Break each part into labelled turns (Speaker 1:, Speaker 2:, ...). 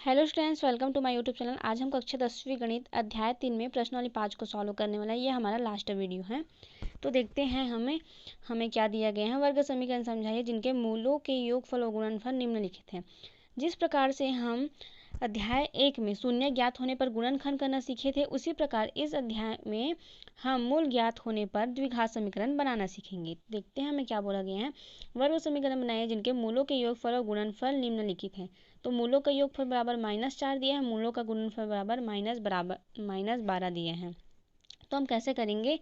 Speaker 1: Hello students, welcome to my YouTube channel. आज हम कक्षा 10वीं गणित अध्याय 3 में प्रश्न वाली 5 को सॉल्व करने वाला है। ये हमारा लास्ट वीडियो है। तो देखते हैं हमें क्या दिया गया है। वर्ग समीकरण समझाइए जिनके मूलों के योगफल और गुणनफल निम्नलिखित हैं। जिस प्रकार से हम अध्याय 1 में शून्य ज्ञात होने पर गुणनखंड करना सीखे थे, उसी प्रकार इस अध्याय में हम मूल ज्ञात होने पर द्विघात समीकरण बनाना सीखेंगे। देखते हैं हमें क्या बोला गया है। वर्ग समीकरण बनाइए जिनके मूलों के योगफल और गुणनफल निम्नलिखित हैं। तो मूलों का योगफल बराबर -4 दिया है, मूलों का गुणनफल बराबर -12 दिए हैं। तो हम कैसे करेंगे,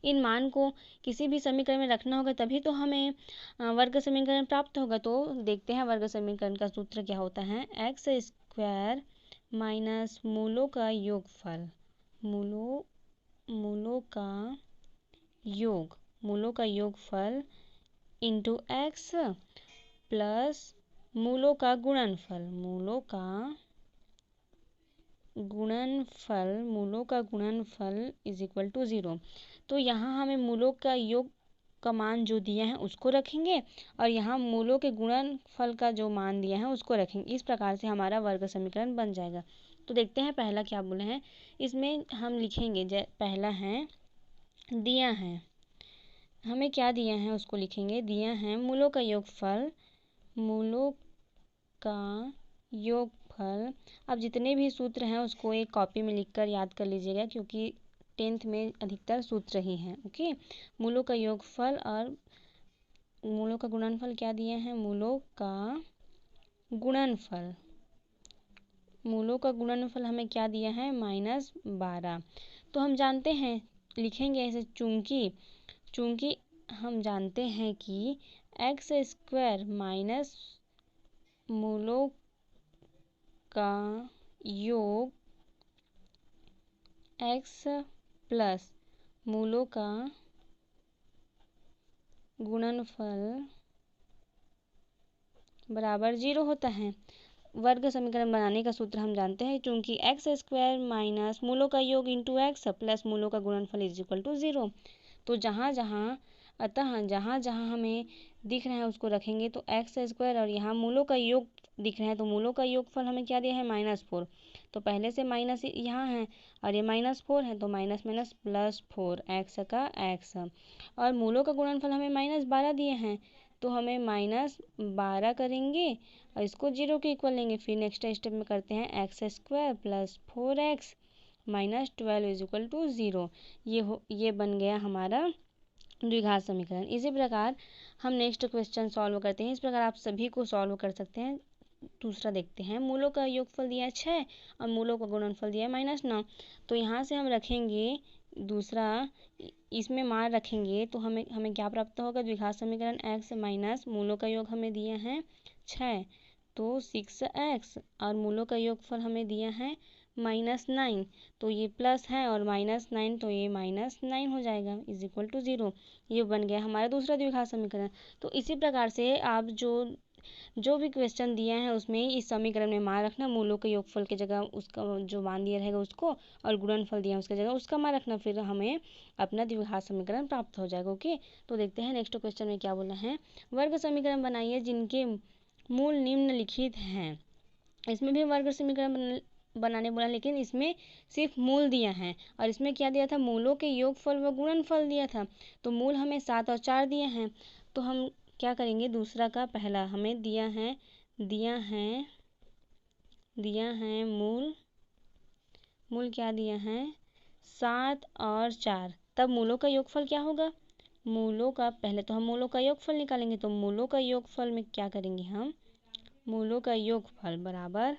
Speaker 1: इन मान को किसी भी समीकरण में रखना होगा, तभी तो हमें वर्ग समीकरण प्राप्त होगा। तो देखते हैं वर्ग समीकरण का सूत्र क्या होता है। एक्स स्क्वायर माइनस मूलों का योगफल, मूलों का योगफल इंटू एक्स प्लस मूलों का गुणनफल इज इक्वल टू 0। तो यहाँ हमें मूलों का योग का मान जो दिया है उसको रखेंगे और यहाँ मूलों के गुणनफल का जो मान दिया है उसको रखेंगे। इस प्रकार से हमारा वर्ग समीकरण बन जाएगा। तो देखते हैं पहला क्या बोले हैं। इसमें हम लिखेंगे, पहला है दिया है, हमें क्या दिया है उसको लिखेंगे। दिया है मूलों का योगफल। अब जितने भी सूत्र हैं उसको एक कॉपी में लिखकर याद कर लीजिएगा, क्योंकि 10th में अधिकतर सूत्र ही हैं। ओके, मूलों का योगफल और मूलों का गुणनफल क्या दिए हैं। मूलों का गुणनफल हमें क्या दिया है, -12। तो हम जानते हैं, लिखेंगे ऐसे, चूंकि हम जानते हैं कि एक्स स्क्वायर माइनस मूलों का योग एक्स प्लस मूलों का गुणनफल बराबर 0 होता है। वर्ग समीकरण बनाने का सूत्र हम जानते हैं, चूंकि एक्स स्क्वायर माइनस मूलों का योग इंटू एक्स प्लस मूलों का गुणनफल इज इक्वल टू 0। तो जहाँ जहाँ हमें दिख रहा है उसको रखेंगे। तो एक्स स्क्वायर और यहाँ मूलों का योग दिख रहा है, तो मूलों का योगफल हमें क्या दिया है, -4। तो पहले से माइनस यहाँ है और ये -4 है, तो माइनस माइनस प्लस 4 एक्स का एक्स। और मूलों का गुणनफल हमें -12 दिए हैं, तो हमें -12 करेंगे और इसको 0 के इक्वल लेंगे। फिर नेक्स्ट स्टेप में करते हैं x square plus 4x -12 is equal to 0। ये बन गया हमारा द्विघात समीकरण। इसी प्रकार हम नेक्स्ट क्वेश्चन सॉल्व करते हैं। इस प्रकार आप सभी को सॉल्व कर सकते हैं। दूसरा देखते हैं, मूलों का योगफल दिया है 6 और मूलों का गुणनफल दिया है -9। तो यहाँ से हम रखेंगे दूसरा, इसमें मान रखेंगे तो हमें क्या प्राप्त होगा, द्विघात समीकरण। x माइनस मूलों का योग हमें दिया है 6, तो 6x और मूलों का योगफल हमें दिया है -9। तो ये प्लस है और -9, तो ये -9 हो जाएगा इज इक्वल टू 0। ये बन गया हमारा दूसरा द्विघात समीकरण। तो इसी प्रकार से आप जो भी क्वेश्चन दिया है उसमें इस समीकरण में मान रखना, मूलों के योगफल की जगह उसका जो मान दिया रहेगा उसको, और गुणनफल दिया है उसकी जगह उसका मान रखना, फिर हमें अपना द्विघात समीकरण प्राप्त हो जाएगा। ओके, तो देखते हैं नेक्स्ट क्वेश्चन में क्या बोला है। वर्ग समीकरण बनाइए जिनके मूल निम्नलिखित हैं। इसमें भी वर्ग समीकरण बनाने बोला, लेकिन इसमें सिर्फ मूल दिया है और इसमें क्या दिया था, मूलों के योगफल व गुणनफल दिया था। तो मूल हमें 7 और 4 दिए हैं। तो हम क्या करेंगे, दूसरा का पहला हमें दिया है मूल क्या दिया है, 7 और 4। तब मूलों का योगफल क्या होगा, पहले तो हम मूलों का योगफल निकालेंगे। तो मूलों का योगफल में क्या करेंगे हम, मूलों का योगफल बराबर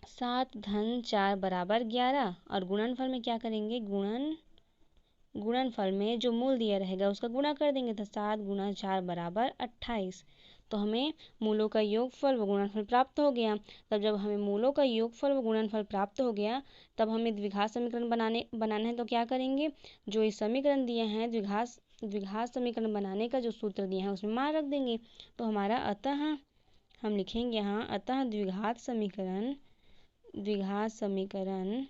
Speaker 1: 7 धन 4 बराबर 11। और गुणनफल में क्या करेंगे, गुणनफल में जो मूल दिया रहेगा उसका गुणा कर देंगे। तो 7 गुणा 4 बराबर 28। तो हमें मूलों का योगफल व गुणनफल प्राप्त हो गया। तब जब हमें मूलों का योगफल व गुणनफल प्राप्त हो गया, तब हमें द्विघात समीकरण बनाना है। तो क्या करेंगे, जो इस समीकरण दिए हैं, द्विघात समीकरण बनाने का जो सूत्र दिया है उसमें मान रख देंगे। तो हमारा अतः हम लिखेंगे यहाँ, अतः द्विघात समीकरण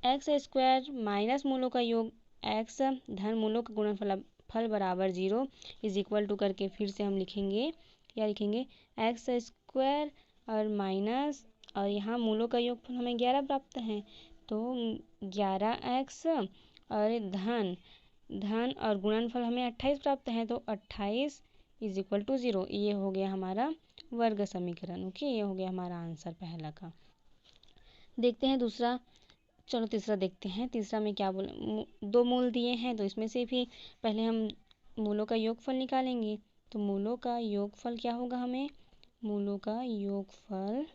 Speaker 1: एक्स स्क्वायर माइनस मूलों का योग एक्स धन मूलों का गुणनफल बराबर 0 इज इक्वल टू करके फिर से हम लिखेंगे, क्या लिखेंगे, एक्स स्क्वायर और माइनस, और यहाँ मूलों का योगफल हमें 11 प्राप्त है, तो 11x और धन धन और गुणनफल हमें 28 प्राप्त है, तो 28 इज इक्वल टू 0। ये हो गया हमारा वर्ग समीकरण। ओके, ये हो गया हमारा आंसर पहला का। देखते हैं दूसरा। चलो तीसरा देखते हैं। तीसरा में क्या बोला, दो मूल दिए हैं, तो इसमें से भी पहले हम मूलों का योगफल निकालेंगे। तो मूलों का योगफल क्या होगा, हमें मूलों का योगफल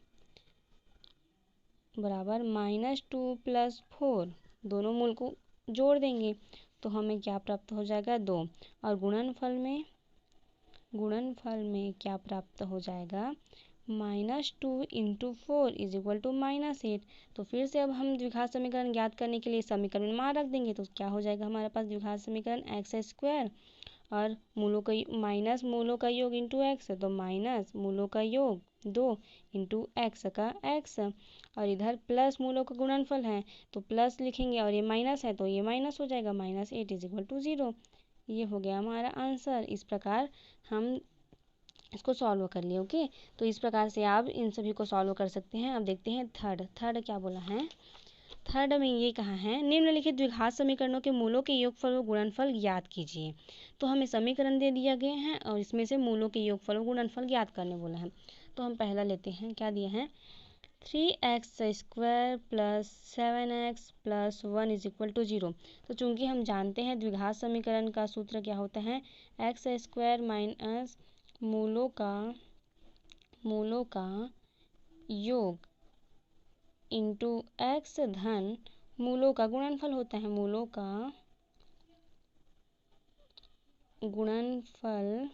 Speaker 1: बराबर -2 + 4, दोनों मूल को जोड़ देंगे तो हमें क्या प्राप्त हो जाएगा, 2। और गुणनफल में क्या प्राप्त हो जाएगा, -2 × 4 = -8। तो फिर से अब हम द्विघात समीकरण ज्ञात करने के लिए समीकरण में मान रख देंगे, तो क्या हो जाएगा हमारे पास द्विघात समीकरण x² और माइनस मूलों का योग इंटू एक्स, तो माइनस मूलों का योग 2 इंटू एक्स का x, और इधर प्लस मूलों का गुणनफल है तो प्लस लिखेंगे, और ये माइनस है तो ये माइनस हो जाएगा, -8 = 0। ये हो गया हमारा आंसर। इस प्रकार हम इसको सॉल्व कर लिए। ओके, तो इस प्रकार से आप इन सभी को सॉल्व कर सकते हैं। अब देखते हैं थर्ड क्या बोला है। थर्ड में ये कहा है, निम्नलिखित द्विघात समीकरणों के मूलों के योगफल व गुणनफल ज्ञात कीजिए। तो हमें समीकरण दे दिया गए हैं और इसमें से मूलों के योगफल व गुणनफल ज्ञात करने बोला है। तो हम पहला लेते हैं, क्या दिया है, 3x² + 7x + 1 = 0। तो चूंकि हम जानते हैं द्विघात समीकरण का सूत्र क्या होता है, x² माइनस मूलों का योग इंटू x धन मूलों का गुणनफल होता है। मूलों का गुणनफल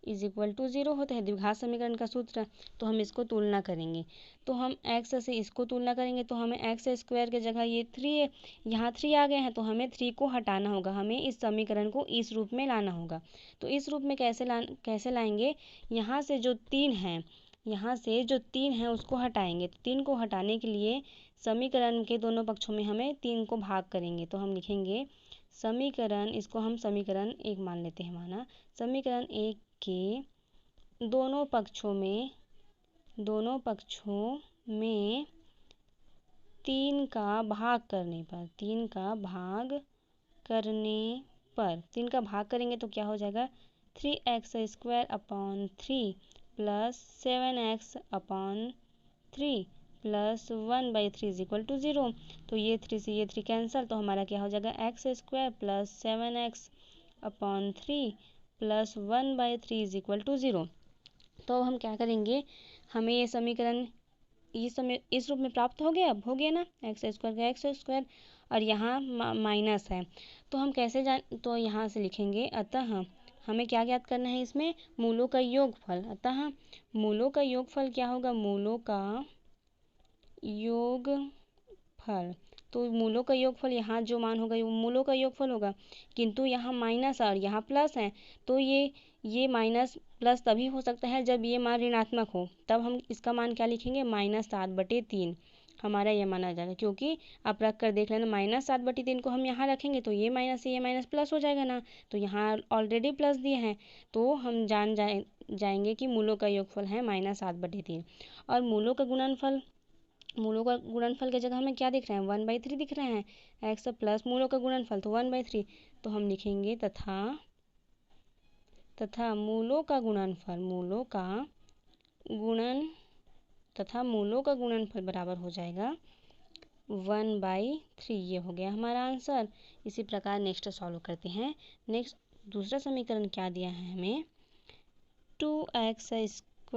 Speaker 1: = 0 होता है द्विघात समीकरण का सूत्र। तो हम इसको तुलना करेंगे, तो हम x से इसको तुलना करेंगे तो हमें x² की जगह ये 3 यहाँ 3 आ गए हैं, तो हमें 3 को हटाना होगा, हमें इस समीकरण को इस रूप में लाना होगा। तो इस रूप में कैसे लाएंगे, यहाँ से जो 3 है उसको हटाएंगे। तो 3 को हटाने के लिए समीकरण के दोनों पक्षों में हमें 3 को भाग करेंगे। तो हम लिखेंगे समीकरण, इसको हम समीकरण 1 मान लेते हैं, माना समीकरण 1 के दोनों पक्षों में 3 का भाग करने पर 3 का भाग करेंगे तो क्या हो जाएगा, 3x² / 3 + 7x/3 + 1/3 = 0। तो ये 3 से ये 3 कैंसिल, तो हमारा क्या हो जाएगा, x² + 7x/3 + 1/3 = 0। तो हम क्या करेंगे, हमें ये समीकरण इस रूप में प्राप्त हो गया ना, x² का x² और यहाँ माइनस है, तो हम कैसे तो यहाँ से लिखेंगे, अतः हमें क्या ज्ञात करना है, इसमें मूलों का योगफल। अतः मूलों का योगफल क्या होगा, मूलों का योगफल, तो मूलों का योगफल यहाँ जो मान होगा वो मूलों का योगफल होगा, किंतु यहाँ माइनस और यहाँ प्लस है, तो ये माइनस प्लस तभी हो सकता है जब ये मान ऋणात्मक हो, तब हम इसका मान क्या लिखेंगे, -7/3 हमारा ये माना जाएगा। क्योंकि आप रख कर देख लेना, -7/3 को हम यहाँ रखेंगे तो ये माइनस से ये माइनस प्लस हो जाएगा ना, तो यहाँ ऑलरेडी प्लस दिए हैं, तो हम जाएंगे कि मूलों का योगफल है -7/3। और मूलों का गुणनफल की जगह हमें क्या दिख रहे हैं, 1/3 दिख रहे हैं, x प्लस मूलों का गुणनफल तो 1/3। तो हम लिखेंगे तथा मूलों का गुणनफल बराबर हो जाएगा 1/3। ये हो गया हमारा आंसर। इसी प्रकार नेक्स्ट सॉल्व करते हैं। नेक्स्ट दूसरा समीकरण क्या दिया है हमें, 2x² -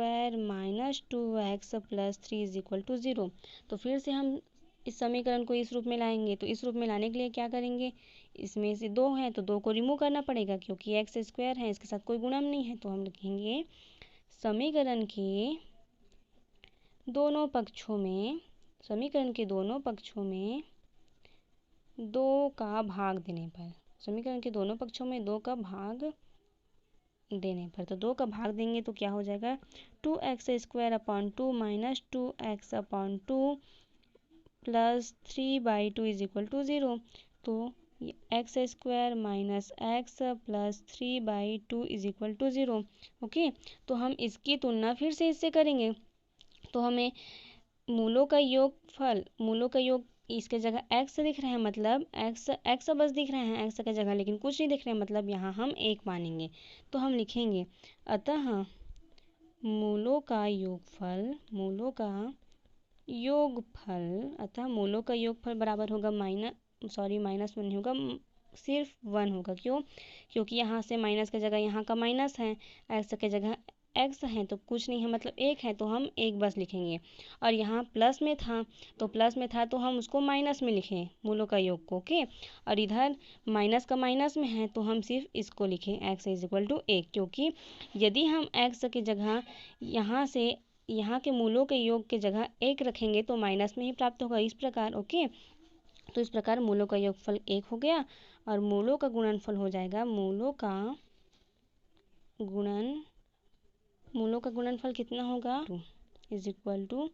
Speaker 1: 2x + 3 = 0। तो फिर से हम इस समीकरण को इस रूप में लाएंगे, तो इस रूप में लाने के लिए क्या करेंगे, इसमें से 2 है तो 2 को रिमूव करना पड़ेगा, क्योंकि x² है, इसके साथ कोई गुणन नहीं है। तो हम लिखेंगे समीकरण के दोनों पक्षों में 2 का भाग देने पर, समीकरण के दोनों पक्षों में 2 का भाग देने पर, तो 2 का भाग देंगे तो क्या हो जाएगा, 2x² / 2 - 2x/2 + 3/2 = 0। तो x² - x + 3/2 = 0। ओके, तो हम इसकी तुलना फिर से इससे करेंगे, तो हमें मूलों का योग इसके जगह x दिख रहे हैं, मतलब x बस दिख रहे हैं x की जगह, लेकिन कुछ नहीं दिख रहे हैं, मतलब यहाँ हम 1 मानेंगे। तो हम लिखेंगे अतः मूलों का योगफल बराबर होगा माइनस 1 नहीं होगा, सिर्फ 1 होगा। क्यों? क्योंकि यहाँ से माइनस की जगह यहाँ का माइनस है, x की जगह x है तो कुछ नहीं है, मतलब 1 है तो हम 1 बस लिखेंगे। और यहाँ प्लस में था तो हम उसको माइनस में लिखें मूलों का योग को। ओके, और इधर माइनस का माइनस में है तो हम सिर्फ इसको लिखें x इज इक्वल टू 1, क्योंकि यदि हम x की जगह यहाँ के मूलों के योग के जगह 1 रखेंगे तो माइनस में ही प्राप्त होगा, इस प्रकार। ओके, तो इस प्रकार मूलों का योगफल 1 हो गया और मूलों का गुणनफल हो जाएगा मूलों का गुणनफल कितना होगा, 2 इज इक्वल टू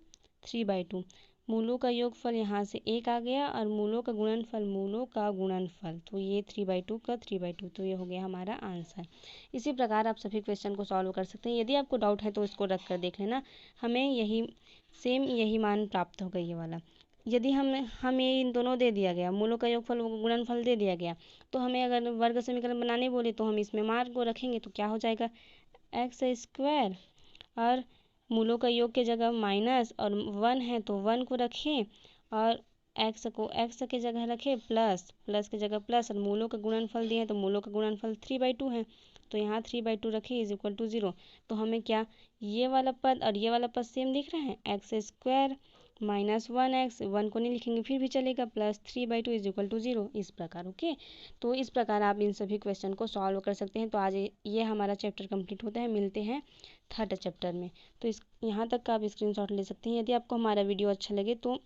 Speaker 1: 3/2। मूलों का योगफल यहाँ से 1 आ गया और मूलों का गुणनफल तो ये 3/2 का 3/2, तो ये हो गया हमारा आंसर। इसी प्रकार आप सभी क्वेश्चन को सॉल्व कर सकते हैं। यदि आपको डाउट है तो इसको रख कर देख लेना, हमें यही मान प्राप्त होगा ये वाला। यदि हमें इन दोनों दे दिया गया, मूलों का योगफल गुणनफल दे दिया गया, तो हमें अगर वर्ग समीकरण बनाने बोले तो हम इसमें मान को रखेंगे तो क्या हो जाएगा, x² और मूलों का योग के जगह माइनस और 1 है तो 1 को रखें और x को x की जगह रखें, प्लस की जगह प्लस, और मूलों का गुणनफल दिए हैं तो मूलों का गुणनफल 3/2 है तो यहाँ 3/2 रखें इज इक्वल टू 0। तो हमें क्या ये वाला पद और ये वाला पद सेम दिख रहे हैं, x² माइनस 1x, 1 को नहीं लिखेंगे फिर भी चलेगा, प्लस 3/2 इज इक्वल टू 0, इस प्रकार। ओके, तो इस प्रकार आप इन सभी क्वेश्चन को सॉल्व कर सकते हैं। तो आज ये हमारा चैप्टर कंप्लीट होता है, मिलते हैं थर्ड चैप्टर में। तो यहाँ तक का आप स्क्रीनशॉट ले सकते हैं। यदि आपको हमारा वीडियो अच्छा लगे तो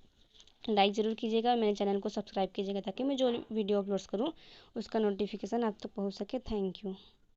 Speaker 1: लाइक ज़रूर कीजिएगा और मेरे चैनल को सब्सक्राइब कीजिएगा ताकि मैं जो वीडियो अपलोड्स करूँ उसका नोटिफिकेशन आप तक पहुँच सके। Thank you.